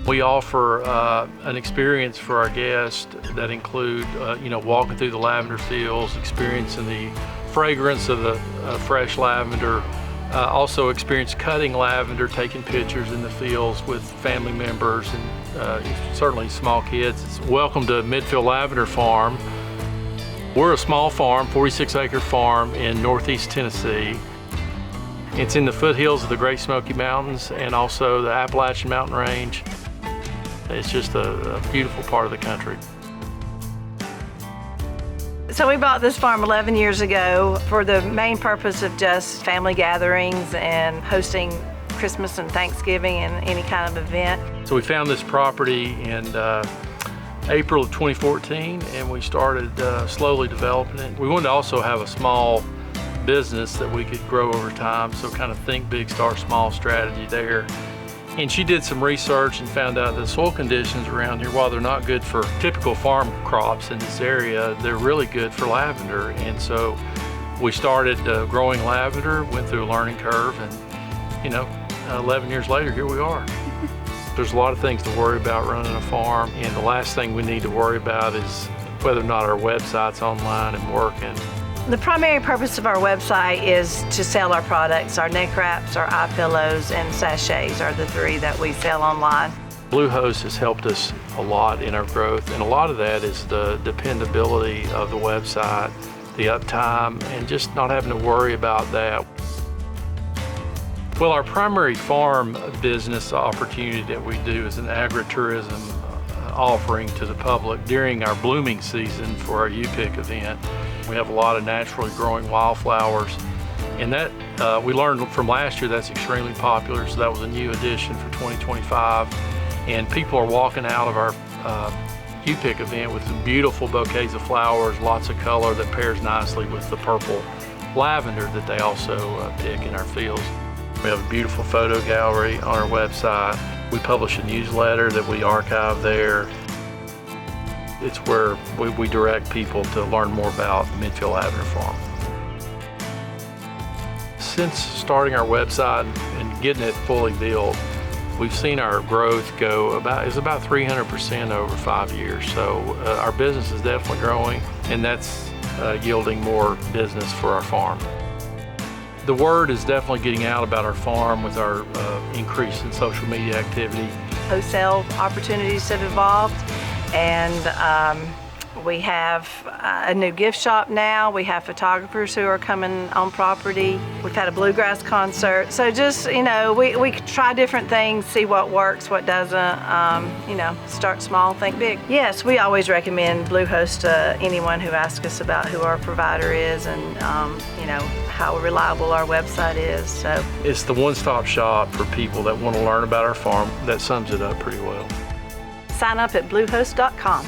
We offer an experience for our guests that include, walking through the lavender fields, experiencing the fragrance of the fresh lavender, also experience cutting lavender, taking pictures in the fields with family members and certainly small kids. Welcome to Midfield Lavender Farm. We're a small farm, 46-acre farm in northeast Tennessee. It's in the foothills of the Great Smoky Mountains and also the Appalachian Mountain Range. It's just a beautiful part of the country. So we bought this farm 11 years ago for the main purpose of just family gatherings and hosting Christmas and Thanksgiving and any kind of event. So we found this property in April of 2014, and we started slowly developing it. We wanted to also have a small business that we could grow over time, so kind of think big, start small strategy there. And she did some research and found out that soil conditions around here, while they're not good for typical farm crops in this area, they're really good for lavender. And so we started growing lavender, went through a learning curve, and 11 years later, here we are. There's a lot of things to worry about running a farm, and the last thing we need to worry about is whether or not our website's online and working. The primary purpose of our website is to sell our products. Our neck wraps, our eye pillows, and sachets are the three that we sell online. Bluehost has helped us a lot in our growth, and a lot of that is the dependability of the website, the uptime, and just not having to worry about that. Well, our primary farm business opportunity that we do is an agritourism offering to the public during our blooming season for our U-Pick event. We have a lot of naturally growing wildflowers, and that we learned from last year that's extremely popular, so that was a new addition for 2025. And people are walking out of our U-Pick event with some beautiful bouquets of flowers, lots of color that pairs nicely with the purple lavender that they also pick in our fields. We have a beautiful photo gallery on our website. We publish a newsletter that we archive there. It's where we direct people to learn more about Midfield Lavender Farm. Since starting our website and getting it fully built, we've seen our growth is about 300% over 5 years. So our business is definitely growing, and that's yielding more business for our farm. The word is definitely getting out about our farm with our increase in social media activity. Wholesale opportunities have evolved, and we have a new gift shop now. We have photographers who are coming on property. We've had a bluegrass concert. So just, we try different things, see what works, what doesn't, start small, think big. Yes, we always recommend Bluehost to anyone who asks us about who our provider is and, how reliable our website is. So it's the one-stop shop for people that want to learn about our farm. That sums it up pretty well. Sign up at Bluehost.com.